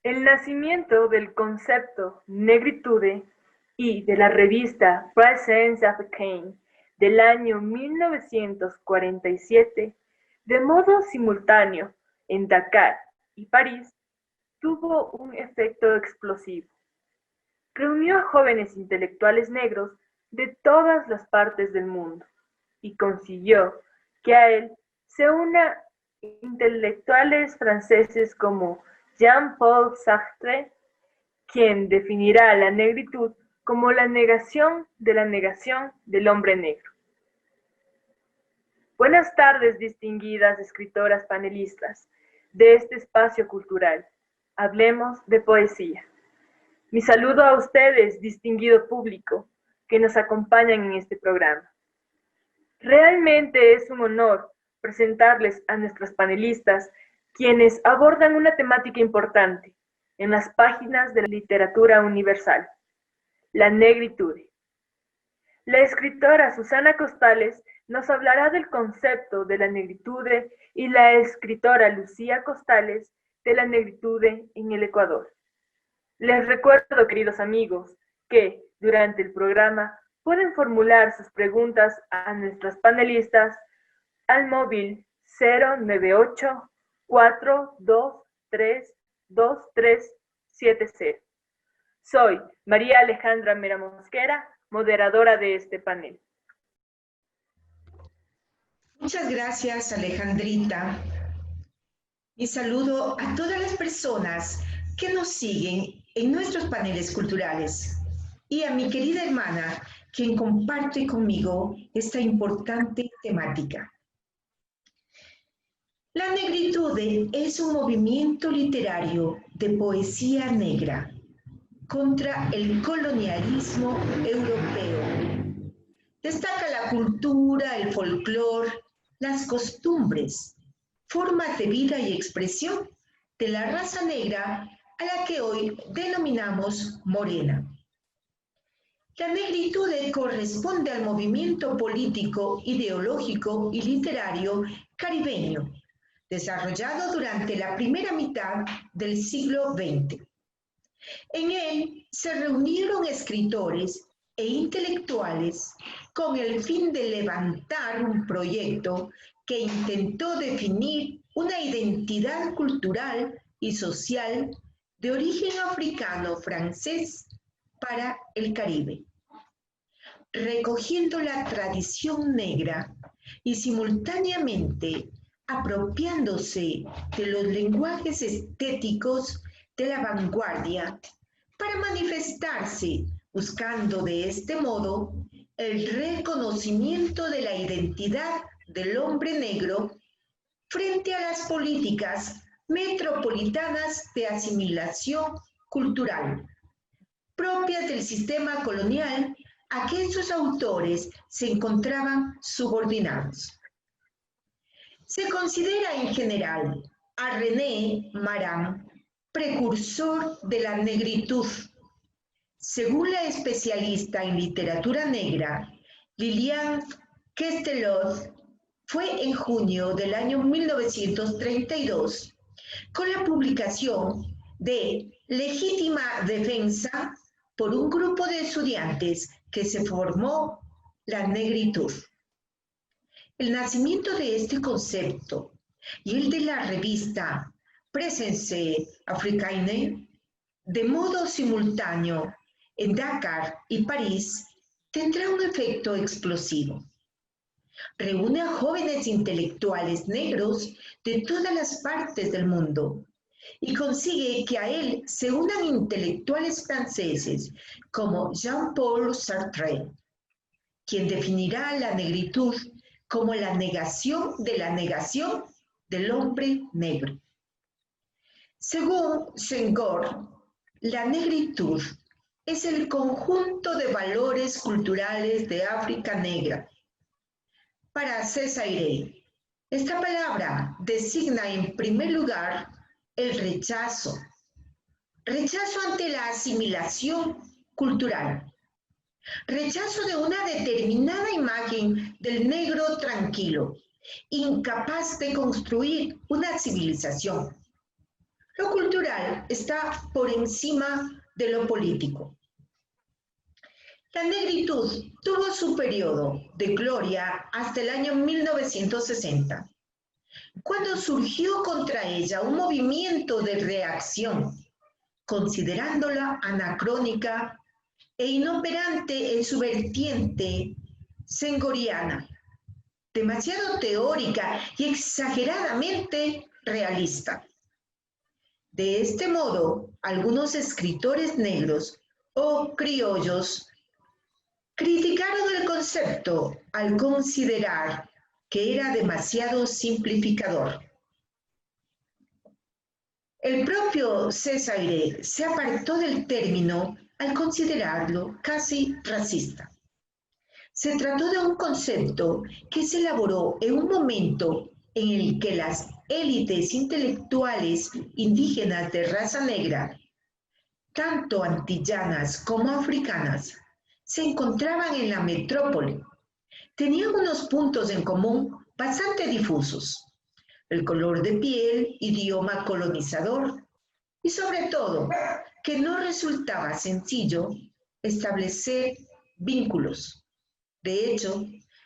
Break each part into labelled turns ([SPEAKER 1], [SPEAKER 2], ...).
[SPEAKER 1] El nacimiento del concepto negritude y de la revista Presence Africaine del año 1947, de modo simultáneo en Dakar y París, tuvo un efecto explosivo. Reunió a jóvenes intelectuales negros de todas las partes del mundo y consiguió que a él se unan intelectuales franceses como Jean-Paul Sartre, quien definirá la negritud como la negación del hombre negro. Buenas tardes, distinguidas escritoras panelistas de este espacio cultural. Hablemos de poesía. Mi saludo a ustedes, distinguido público, que nos acompañan en este programa. Realmente es un honor presentarles a nuestros panelistas, quienes abordan una temática importante en las páginas de la literatura universal, la negritude. La escritora Susana Costales nos hablará del concepto de la negritude y la escritora Lucía Costales de la negritude en el Ecuador. Les recuerdo, queridos amigos, que durante el programa pueden formular sus preguntas a nuestras panelistas al móvil 098-423-2370. Soy María Alejandra Mera Mosquera, moderadora de este panel.
[SPEAKER 2] Muchas gracias, Alejandrita. Y saludo a todas las personas que nos siguen en nuestros paneles culturales y a mi querida hermana, quien comparte conmigo esta importante temática. La negritude es un movimiento literario de poesía negra contra el colonialismo europeo. Destaca la cultura, el folclore, las costumbres, formas de vida y expresión de la raza negra a la que hoy denominamos morena. La negritude corresponde al movimiento político, ideológico y literario caribeño, desarrollado durante la primera mitad del siglo XX. En él se reunieron escritores e intelectuales con el fin de levantar un proyecto que intentó definir una identidad cultural y social de origen africano-francés para el Caribe, recogiendo la tradición negra y simultáneamente apropiándose de los lenguajes estéticos de la vanguardia para manifestarse, buscando de este modo el reconocimiento de la identidad del hombre negro frente a las políticas metropolitanas de asimilación cultural propias del sistema colonial a que sus autores se encontraban subordinados. Se considera en general a René Maran precursor de la negritud. Según la especialista en literatura negra, Liliane Castelot, fue en junio del año 1932, con la publicación de Legítima Defensa por un grupo de estudiantes que se formó la negritud. El nacimiento de este concepto y el de la revista Presence Africaine, de modo simultáneo en Dakar y París, tendrá un efecto explosivo. Reúne a jóvenes intelectuales negros de todas las partes del mundo y consigue que a él se unan intelectuales franceses como Jean-Paul Sartre, quien definirá la negritud como la negación del hombre negro. Según Senghor, la negritud es el conjunto de valores culturales de África negra. Para Césaire, esta palabra designa en primer lugar el rechazo ante la asimilación cultural, rechazo de una determinada imagen del negro tranquilo, incapaz de construir una civilización, Lo cultural está por encima de lo político. La negritud tuvo su periodo de gloria hasta el año 1960, cuando surgió contra ella un movimiento de reacción, considerándola anacrónica e inoperante en su vertiente senghoriana, demasiado teórica y exageradamente realista. De este modo, algunos escritores negros o criollos criticaron el concepto al considerar que era demasiado simplificador. El propio Césaire se apartó del término al considerarlo casi racista. Se trató de un concepto que se elaboró en un momento en el que las élites intelectuales indígenas de raza negra, tanto antillanas como africanas, se encontraban en la metrópoli. Tenían unos puntos en común bastante difusos: el color de piel, idioma colonizador y sobre todo que no resultaba sencillo establecer vínculos. De hecho,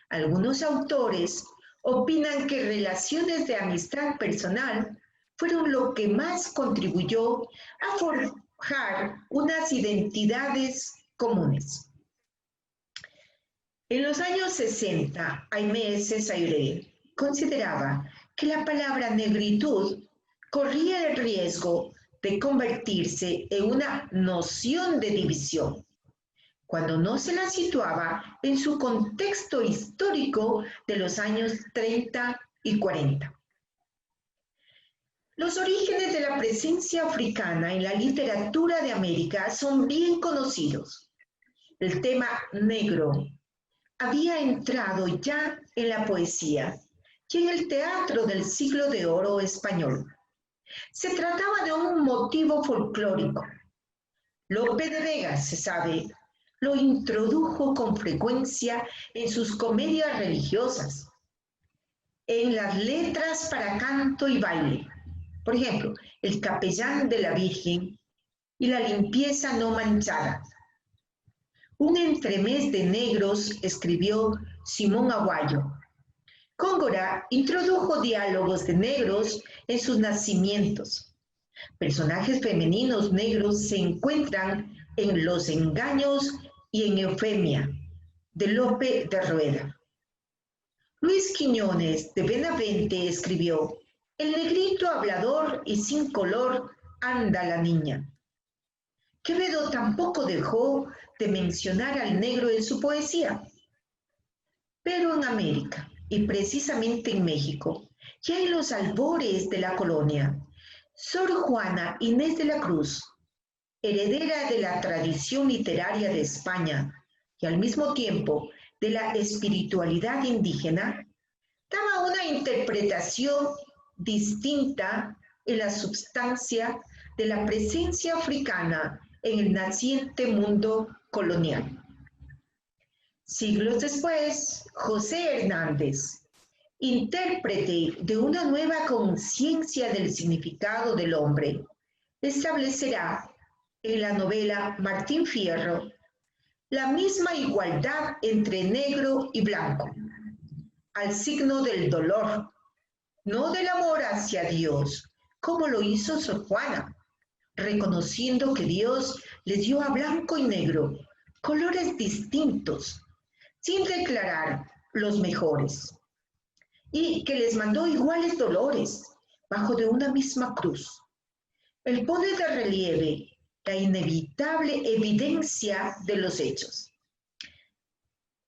[SPEAKER 2] algunos autores opinan que relaciones de amistad personal fueron lo que más contribuyó a forjar unas identidades comunes. En los años 60, Aimé Césaire consideraba que la palabra negritud corría el riesgo de convertirse en una noción de división, cuando no se la situaba en su contexto histórico de los años 30 y 40. Los orígenes de la presencia africana en la literatura de América son bien conocidos. El tema negro había entrado ya en la poesía y en el teatro del siglo de oro español. Se trataba de un motivo folclórico. Lope de Vega, se sabe, lo introdujo con frecuencia en sus comedias religiosas, en las letras para canto y baile. Por ejemplo, El capellán de la Virgen y La limpieza no manchada. Un entremés de negros, escribió Simón Aguayo. Góngora introdujo diálogos de negros en sus nacimientos. Personajes femeninos negros se encuentran en Los engaños y en Eufemia, de Lope de Rueda. Luis Quiñones de Benavente escribió: El negrito hablador y sin color anda la niña. Quevedo tampoco dejó de mencionar al negro en su poesía. Pero en América, y precisamente en México, ya en los albores de la colonia, Sor Juana Inés de la Cruz, heredera de la tradición literaria de España y al mismo tiempo de la espiritualidad indígena, daba una interpretación distinta en la substancia de la presencia africana en el naciente mundo colonial. Siglos después, José Hernández, intérprete de una nueva conciencia del significado del hombre, establecerá en la novela Martín Fierro la misma igualdad entre negro y blanco, al signo del dolor, no del amor hacia Dios, como lo hizo Sor Juana, reconociendo que Dios les dio a blanco y negro colores distintos, sin declarar los mejores, y que les mandó iguales dolores bajo de una misma cruz. Él pone de relieve la inevitable evidencia de los hechos.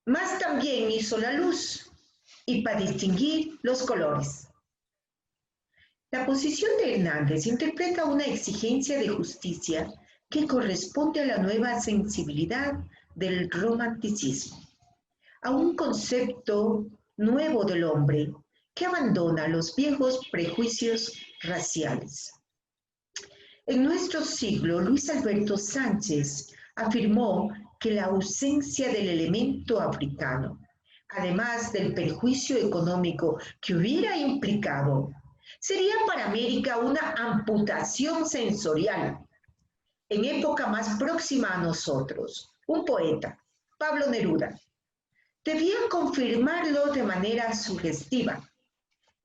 [SPEAKER 2] Mas también hizo la luz y para distinguir los colores. La posición de Hernández interpreta una exigencia de justicia que corresponde a la nueva sensibilidad del romanticismo, a un concepto nuevo del hombre que abandona los viejos prejuicios raciales. En nuestro siglo, Luis Alberto Sánchez afirmó que la ausencia del elemento africano, además del perjuicio económico que hubiera implicado, sería para América una amputación sensorial. En época más próxima a nosotros, un poeta, Pablo Neruda, debía confirmarlo de manera sugestiva,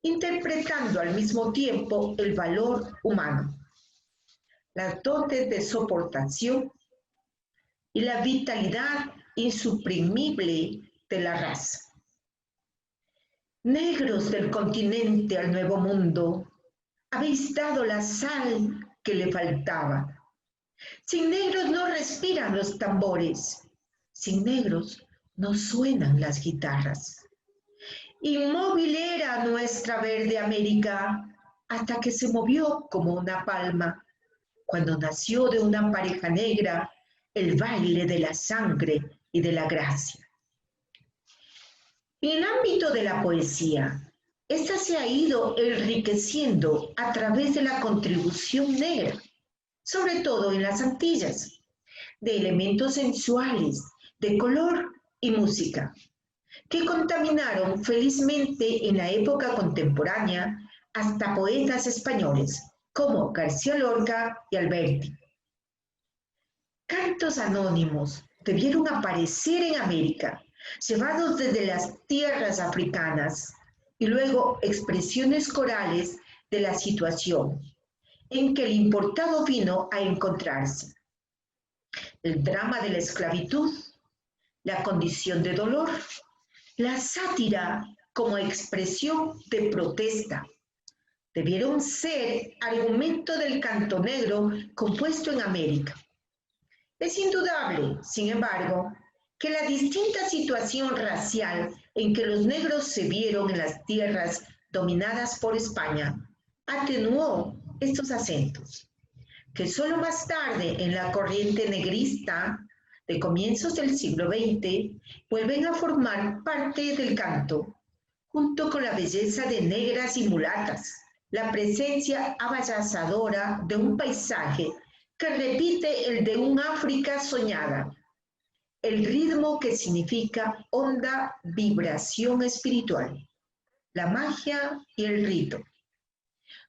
[SPEAKER 2] interpretando al mismo tiempo el valor humano, las dotes de soportación y la vitalidad insuprimible de la raza. Negros del continente al nuevo mundo, habéis dado la sal que le faltaba. Sin negros no respiran los tambores, sin negros no suenan las guitarras. Inmóvil era nuestra verde América hasta que se movió como una palma, cuando nació de una pareja negra el baile de la sangre y de la gracia. En el ámbito de la poesía, esta se ha ido enriqueciendo a través de la contribución negra, sobre todo en las Antillas, de elementos sensuales, de color y música, que contaminaron felizmente en la época contemporánea hasta poetas españoles como García Lorca y Alberti. Cantos anónimos debieron aparecer en América, llevados desde las tierras africanas, y luego expresiones corales de la situación en que el importado vino a encontrarse. El drama de la esclavitud, la condición de dolor, la sátira como expresión de protesta, debieron ser argumento del canto negro compuesto en América. Es indudable, sin embargo, que la distinta situación racial en que los negros se vieron en las tierras dominadas por España atenuó estos acentos, que solo más tarde en la corriente negrista de comienzos del siglo XX vuelven a formar parte del canto, junto con la belleza de negras y mulatas, la presencia avasalladora de un paisaje que repite el de un África soñada, el ritmo que significa honda vibración espiritual, la magia y el rito.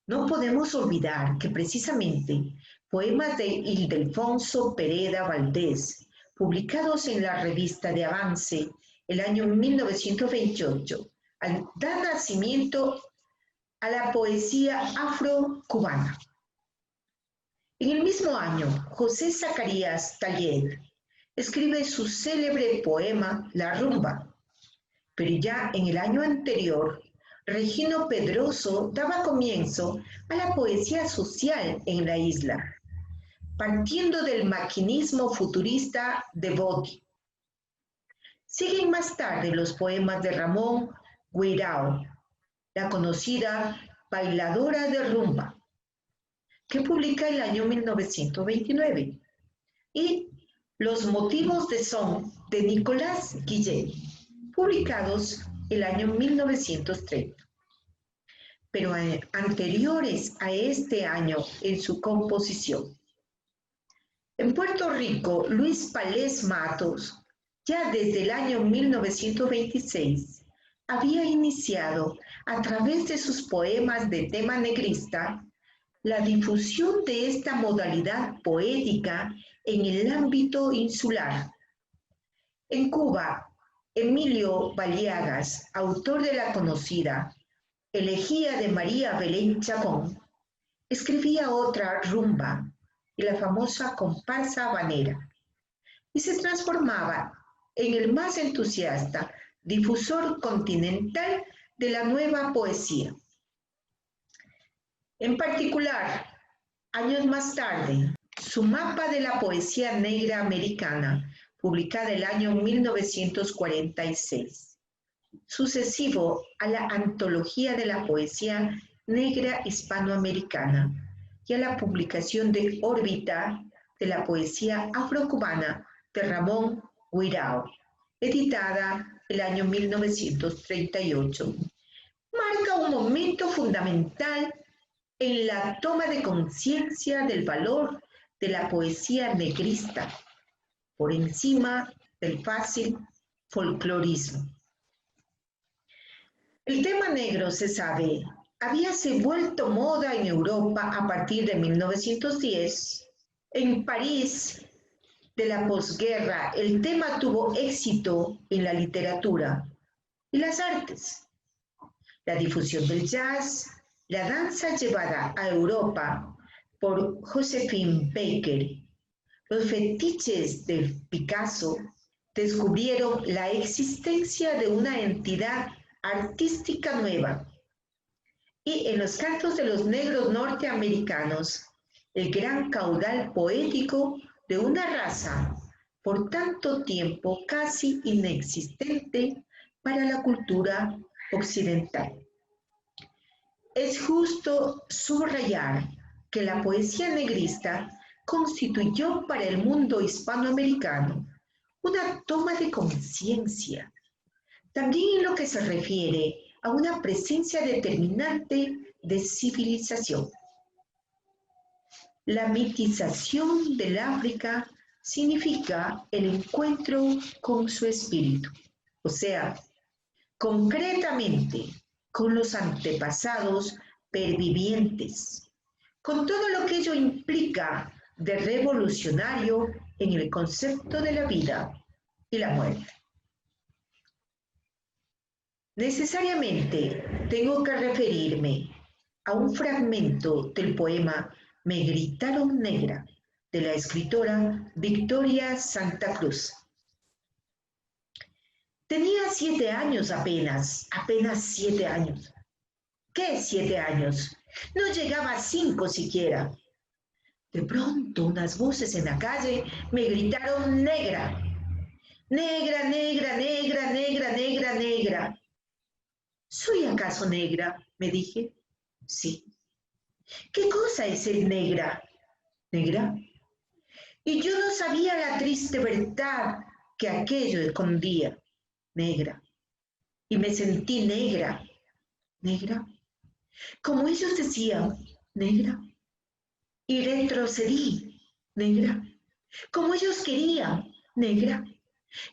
[SPEAKER 2] No podemos olvidar que precisamente poemas de Ildefonso Pereda Valdés, publicados en la revista de Avance el año 1928, dan nacimiento a la poesía afro-cubana. En el mismo año, José Zacarías Tallet escribe su célebre poema La Rumba, pero ya en el año anterior, Regino Pedroso daba comienzo a la poesía social en la isla, partiendo del maquinismo futurista de Boti. Siguen más tarde los poemas de Ramón Guirao, la conocida bailadora de rumba, que publica el año 1929, y Los motivos de son de Nicolás Guillet, publicados el año 1930, pero anteriores a este año en su composición. En Puerto Rico, Luis Palés Matos, ya desde el año 1926, había iniciado, a través de sus poemas de tema negrista, la difusión de esta modalidad poética en el ámbito insular. En Cuba, Emilio Baliagas, autor de la conocida Elegía de María Belén Chacón, escribía otra rumba y la famosa comparsa habanera, y se transformaba en el más entusiasta difusor continental de la nueva poesía. En particular, años más tarde, su Mapa de la Poesía Negra Americana, publicada el año 1946, sucesivo a la Antología de la Poesía Negra Hispanoamericana y a la publicación de Órbita de la Poesía Afrocubana de Ramón Guirao, editada el año 1938, marca un momento fundamental en la toma de conciencia del valor de la poesía negrista, por encima del fácil folclorismo. El tema negro, se sabe, habíase vuelto moda en Europa a partir de 1910. En París de la posguerra, el tema tuvo éxito en la literatura y las artes. La difusión del jazz, la danza llevada a Europa por Josephine Baker, los fetiches de Picasso descubrieron la existencia de una entidad artística nueva. Y en los cantos de los negros norteamericanos, el gran caudal poético de una raza por tanto tiempo casi inexistente para la cultura occidental. Es justo subrayar que la poesía negrista constituyó para el mundo hispanoamericano una toma de conciencia, también en lo que se refiere a una presencia determinante de civilización. La mitización del África significa el encuentro con su espíritu, o sea, concretamente con los antepasados pervivientes, con todo lo que ello implica de revolucionario en el concepto de la vida y la muerte. Necesariamente tengo que referirme a un fragmento del poema Me gritaron negra, de la escritora Victoria Santa Cruz. Tenía 7 años apenas 7 años. ¿Qué 7 años? No llegaba a 5 siquiera. De pronto unas voces en la calle me gritaron negra. Negra, negra, negra, negra, negra, negra. ¿Soy acaso negra?, me dije. Sí. ¿Qué cosa es el negra? ¿Negra? Y yo no sabía la triste verdad que aquello escondía. Negra. Y me sentí negra. ¿Negra? Como ellos decían, negra. Y retrocedí, negra. Como ellos querían, negra.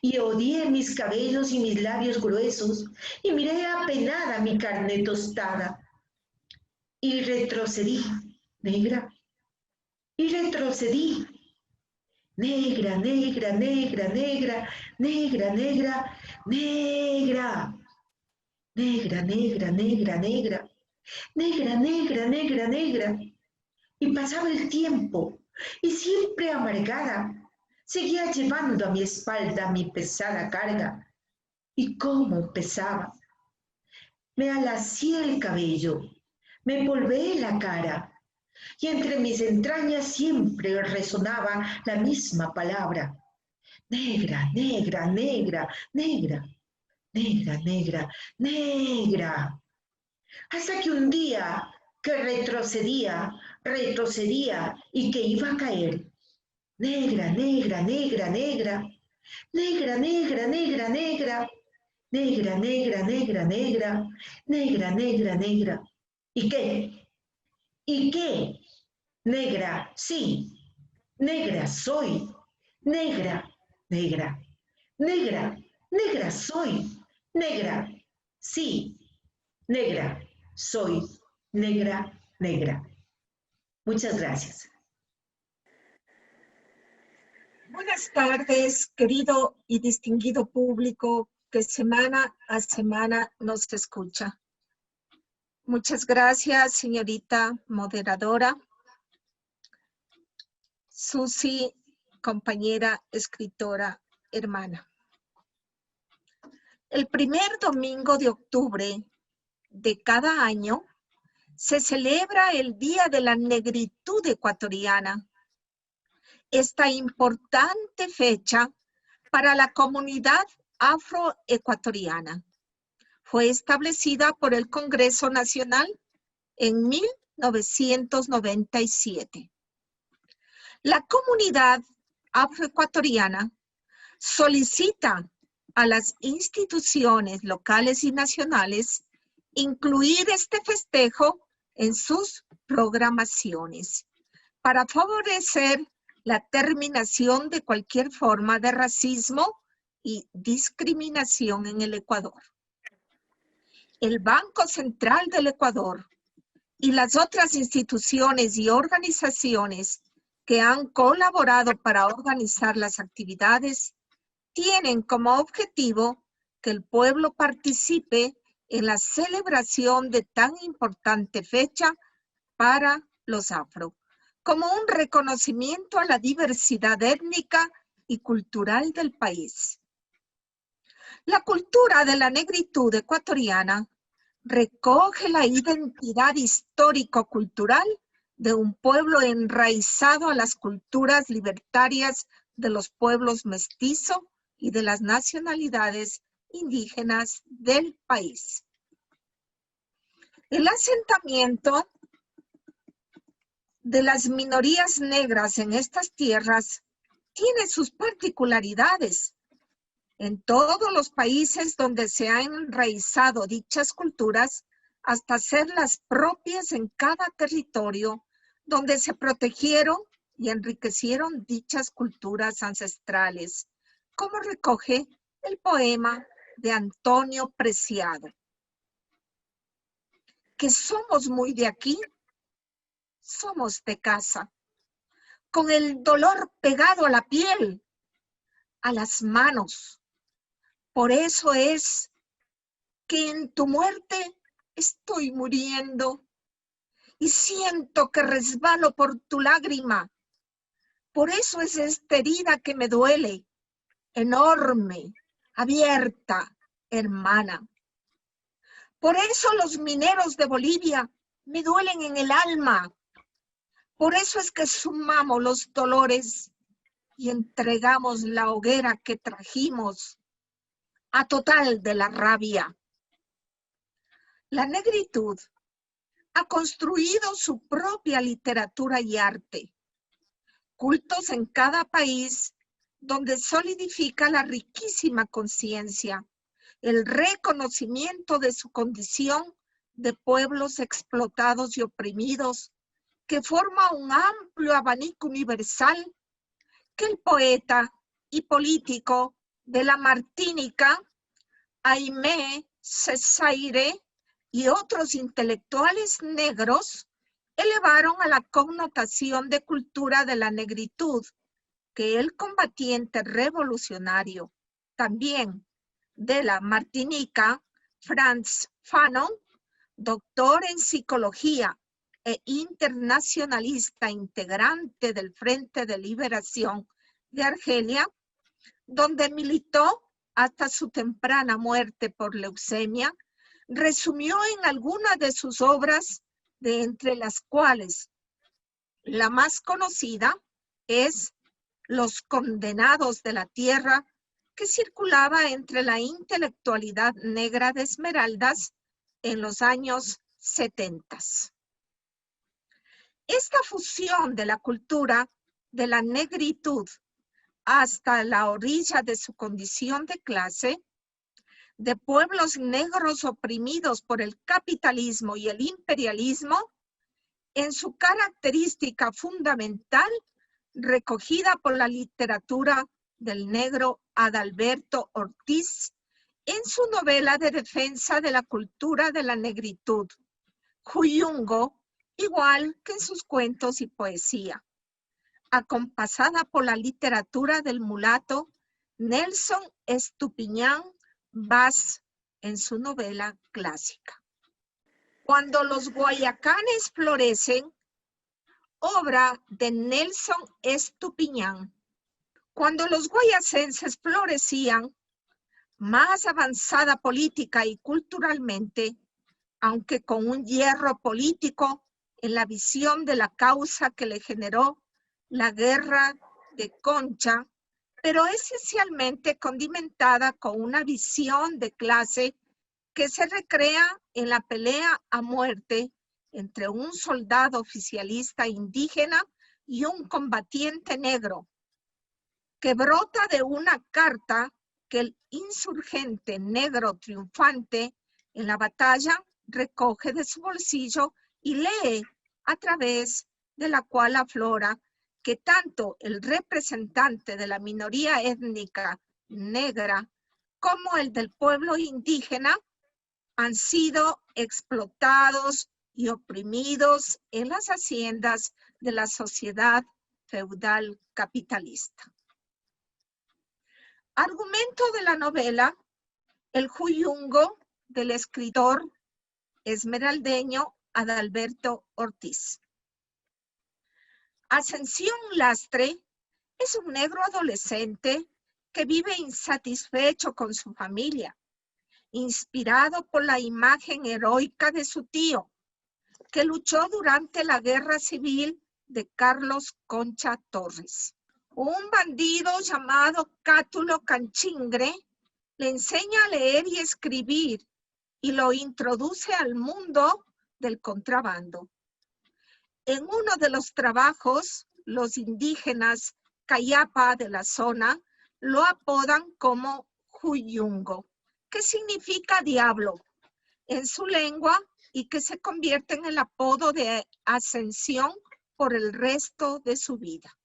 [SPEAKER 2] Y odié mis cabellos y mis labios gruesos, y miré apenada mi carne tostada. Y retrocedí, negra. Y retrocedí. Negra, negra, negra, negra, negra, negra, negra. Negra, negra, negra, negra. Negra, negra, negra, negra. Y pasaba el tiempo, y siempre amargada, seguía llevando a mi espalda mi pesada carga. ¿Y cómo pesaba? Me alacié el cabello, me polveé la cara, y entre mis entrañas siempre resonaba la misma palabra. Negra, negra, negra, negra, negra, negra, negra. Hasta que un día que retrocedía y que iba a caer. Negra, negra, negra, negra, negra, negra, negra, negra, negra, negra, negra, negra, negra, negra, negra. ¿Y qué? ¿Y qué? Negra, sí, negra soy, negra, negra, negra, negra soy, negra, sí, negra soy, negra, negra. Muchas gracias.
[SPEAKER 3] Buenas tardes, querido y distinguido público que semana a semana nos escucha. Muchas gracias, señorita moderadora. Susi, compañera, escritora, hermana. El primer domingo de octubre de cada año se celebra el Día de la Negritud Ecuatoriana. Esta importante fecha para la comunidad afroecuatoriana fue establecida por el Congreso Nacional en 1997. La comunidad afroecuatoriana solicita a las instituciones locales y nacionales incluir este festejo en sus programaciones para favorecer la terminación de cualquier forma de racismo y discriminación en el Ecuador. El Banco Central del Ecuador y las otras instituciones y organizaciones que han colaborado para organizar las actividades tienen como objetivo que el pueblo participe en la celebración de tan importante fecha para los afro, como un reconocimiento a la diversidad étnica y cultural del país. La cultura de la negritud ecuatoriana recoge la identidad histórico-cultural de un pueblo enraizado a las culturas libertarias de los pueblos mestizos y de las nacionalidades indígenas del país. El asentamiento de las minorías negras en estas tierras tiene sus particularidades. En todos los países donde se han enraizado dichas culturas, hasta hacerlas propias en cada territorio, donde se protegieron y enriquecieron dichas culturas ancestrales, como recoge el poema de Antonio Preciado. Que somos muy de aquí, somos de casa, con el dolor pegado a la piel, a las manos. Por eso es que en tu muerte estoy muriendo y siento que resbalo por tu lágrima. Por eso es esta herida que me duele, enorme, abierta, hermana. Por eso los mineros de Bolivia me duelen en el alma. Por eso es que sumamos los dolores y entregamos la hoguera que trajimos a total de la rabia. La negritud ha construido su propia literatura y arte, cultos en cada país donde solidifica la riquísima conciencia, el reconocimiento de su condición de pueblos explotados y oprimidos, que forma un amplio abanico universal que el poeta y político de la Martinica, Aimé Césaire, y otros intelectuales negros elevaron a la connotación de cultura de la negritud que el combatiente revolucionario, también de la Martinica, Frantz Fanon, doctor en psicología e internacionalista integrante del Frente de Liberación de Argelia, donde militó hasta su temprana muerte por leucemia, resumió en algunas de sus obras, de entre las cuales la más conocida es Los Condenados de la Tierra, que circulaba entre la intelectualidad negra de Esmeraldas en los años 70. Esta fusión de la cultura de la negritud hasta la orilla de su condición de clase, de pueblos negros oprimidos por el capitalismo y el imperialismo, en su característica fundamental, recogida por la literatura del negro Adalberto Ortiz, en su novela de defensa de la cultura de la negritud, Juyungo, igual que en sus cuentos y poesía, acompasada por la literatura del mulato Nelson Estupiñán Vaz en su novela clásica. Cuando los guayacanes florecen, obra de Nelson Estupiñán. Cuando los guayacenses florecían, más avanzada política y culturalmente, aunque con un hierro político en la visión de la causa que le generó la guerra de Concha, pero esencialmente condimentada con una visión de clase que se recrea en la pelea a muerte entre un soldado oficialista indígena y un combatiente negro, que brota de una carta que el insurgente negro triunfante en la batalla recoge de su bolsillo y lee, a través de la cual aflora que tanto el representante de la minoría étnica negra como el del pueblo indígena han sido explotados y oprimidos en las haciendas de la sociedad feudal capitalista. Argumento de la novela: el Huyungo del escritor esmeraldeño Adalberto Ortiz. Ascensión Lastre es un negro adolescente que vive insatisfecho con su familia, inspirado por la imagen heroica de su tío, que luchó durante la Guerra Civil de Carlos Concha Torres. Un bandido llamado Cátulo Canchingre le enseña a leer y escribir y lo introduce al mundo del contrabando. En uno de los trabajos, los indígenas Cayapa de la zona lo apodan como Huyungo, que significa diablo en su lengua y que se convierte en el apodo de ascensión por el resto de su vida.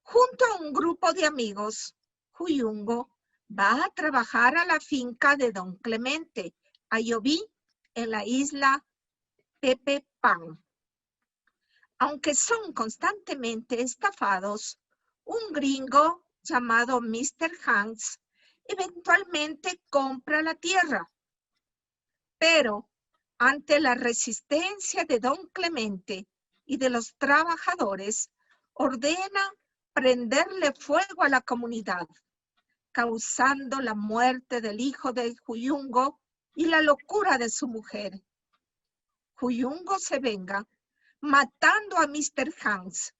[SPEAKER 3] Junto a un grupo de amigos, Huyungo va a trabajar a la finca de Don Clemente, Ayoví, en la isla Pepe Pan. Aunque son constantemente estafados, un gringo llamado Mr. Hanks eventualmente compra la tierra. Pero ante la resistencia de Don Clemente y de los trabajadores, ordena prenderle fuego a la comunidad, causando la muerte del hijo de Huyungo y la locura de su mujer. Huyungo se venga matando a Mr. Hanks,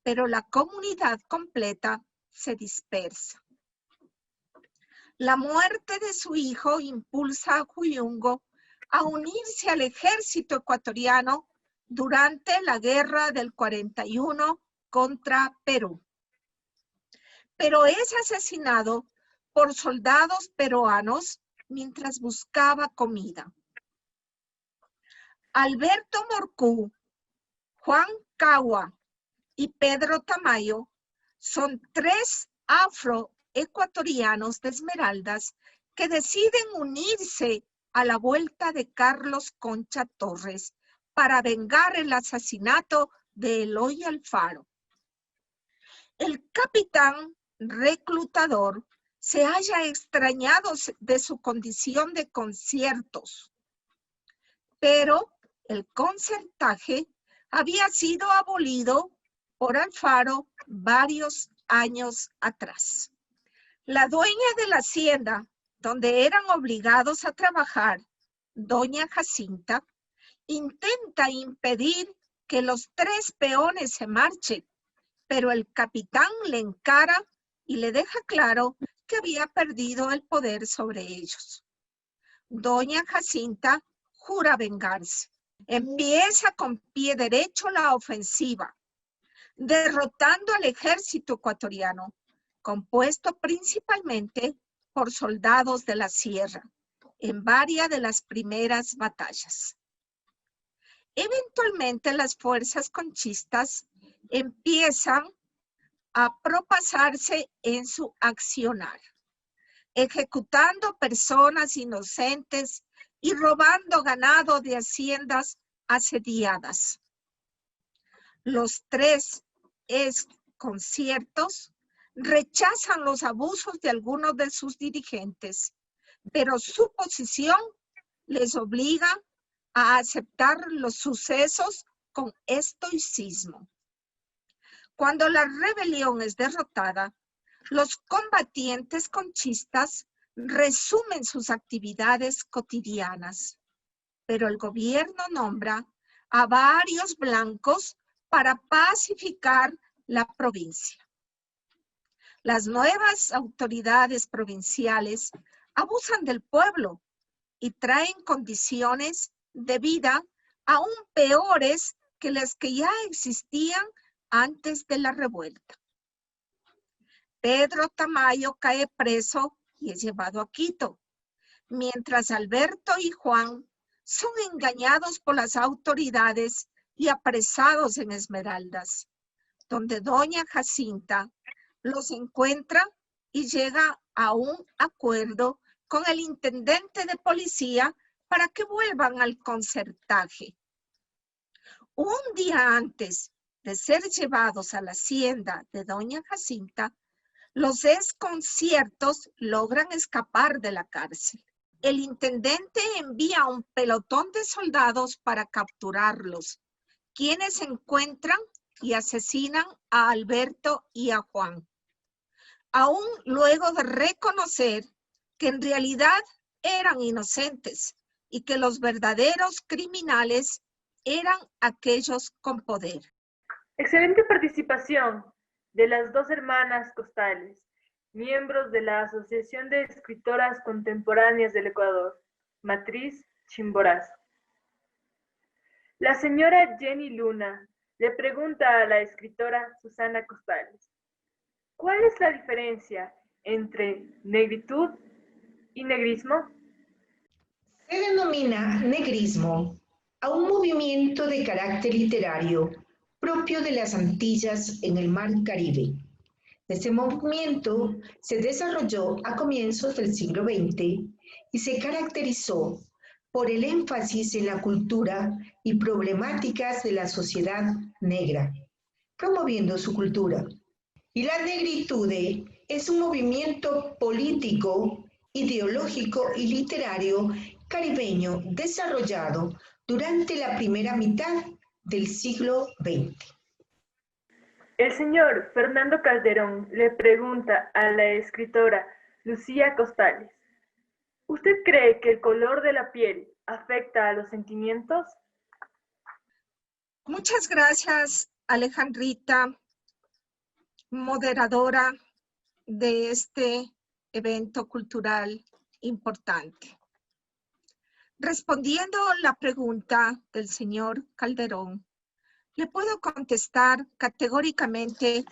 [SPEAKER 3] pero la comunidad completa se dispersa. La muerte de su hijo impulsa a Huyungo a unirse al ejército ecuatoriano durante la guerra del 41 contra Perú. Pero es asesinado por soldados peruanos mientras buscaba comida. Alberto Morcú, Juan Cagua y Pedro Tamayo son tres afroecuatorianos de Esmeraldas que deciden unirse a la vuelta de Carlos Concha Torres para vengar el asesinato de Eloy Alfaro. El capitán reclutador se halla extrañado de su condición de conciertos, pero el concertaje había sido abolido por Alfaro varios años atrás. La dueña de la hacienda, donde eran obligados a trabajar, doña Jacinta, intenta impedir que los tres peones se marchen, pero el capitán le encara y le deja claro que había perdido el poder sobre ellos. Doña Jacinta jura vengarse. Empieza con pie derecho la ofensiva, derrotando al ejército ecuatoriano, compuesto principalmente por soldados de la sierra, en varias de las primeras batallas. Eventualmente las fuerzas conchistas empiezan a propasarse en su accionar, ejecutando personas inocentes y robando ganado de haciendas asediadas. Los tres conciertos rechazan los abusos de algunos de sus dirigentes, pero su posición les obliga a aceptar los sucesos con estoicismo. Cuando la rebelión es derrotada, los combatientes conchistas resumen sus actividades cotidianas, pero el gobierno nombra a varios blancos para pacificar la provincia. Las nuevas autoridades provinciales abusan del pueblo y traen condiciones de vida aún peores que las que ya existían antes de la revuelta. Pedro Tamayo cae preso y es llevado a Quito, mientras Alberto y Juan son engañados por las autoridades y apresados en Esmeraldas, donde doña Jacinta los encuentra y llega a un acuerdo con el intendente de policía para que vuelvan al concertaje. Un día antes de ser llevados a la hacienda de doña Jacinta, los desconciertos logran escapar de la cárcel. El intendente envía un pelotón de soldados para capturarlos, quienes encuentran y asesinan a Alberto y a Juan. Aún luego de reconocer que en realidad eran inocentes y que los verdaderos criminales eran aquellos con poder.
[SPEAKER 1] Excelente participación de las dos hermanas Costales, miembros de la Asociación de Escritoras Contemporáneas del Ecuador, Matriz Chimborazo. La señora Jenny Luna le pregunta a la escritora Susana Costales, ¿cuál es la diferencia entre negritud y negrismo?
[SPEAKER 2] Se denomina negrismo a un movimiento de carácter literario propio de las Antillas en el Mar Caribe. Este movimiento se desarrolló a comienzos del siglo XX y se caracterizó por el énfasis en la cultura y problemáticas de la sociedad negra, promoviendo su cultura. Y la negritude es un movimiento político, ideológico y literario caribeño desarrollado durante la primera mitad del siglo XX.
[SPEAKER 1] El señor Fernando Calderón le pregunta a la escritora Lucía Costales, ¿usted cree que el color de la piel afecta a los sentimientos?
[SPEAKER 3] Muchas gracias, Alejandrita, moderadora de este evento cultural importante. Respondiendo la pregunta del señor Calderón, le puedo contestar categóricamente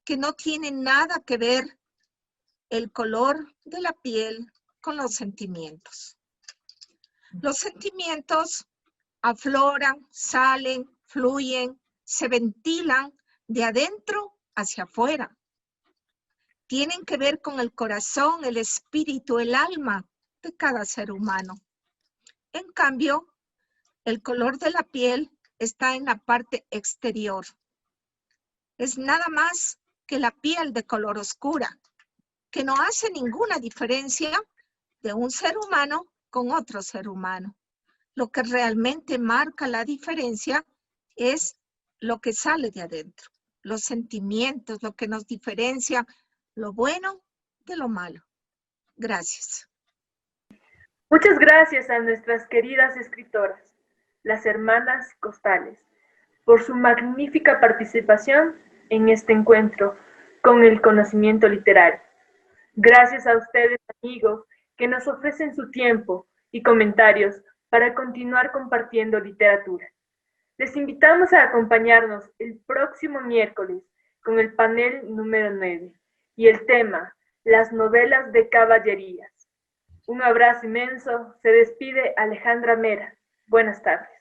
[SPEAKER 3] que no tiene nada que ver el color de la piel con los sentimientos. Los sentimientos afloran, salen, fluyen, se ventilan de adentro hacia afuera. Tienen que ver con el corazón, el espíritu, el alma de cada ser humano. En cambio, el color de la piel está en la parte exterior. Es nada más que la piel de color oscura, que no hace ninguna diferencia de un ser humano con otro ser humano. Lo que realmente marca la diferencia es lo que sale de adentro, los sentimientos, lo que nos diferencia lo bueno de lo malo. Gracias.
[SPEAKER 1] Muchas gracias a nuestras queridas escritoras, las hermanas Costales, por su magnífica participación en este encuentro con el conocimiento literario. Gracias a ustedes, amigos, que nos ofrecen su tiempo y comentarios para continuar compartiendo literatura. Les invitamos a acompañarnos el próximo miércoles con el panel número 9 y el tema, las novelas de caballerías. Un abrazo inmenso, se despide Alejandra Mera. Buenas tardes.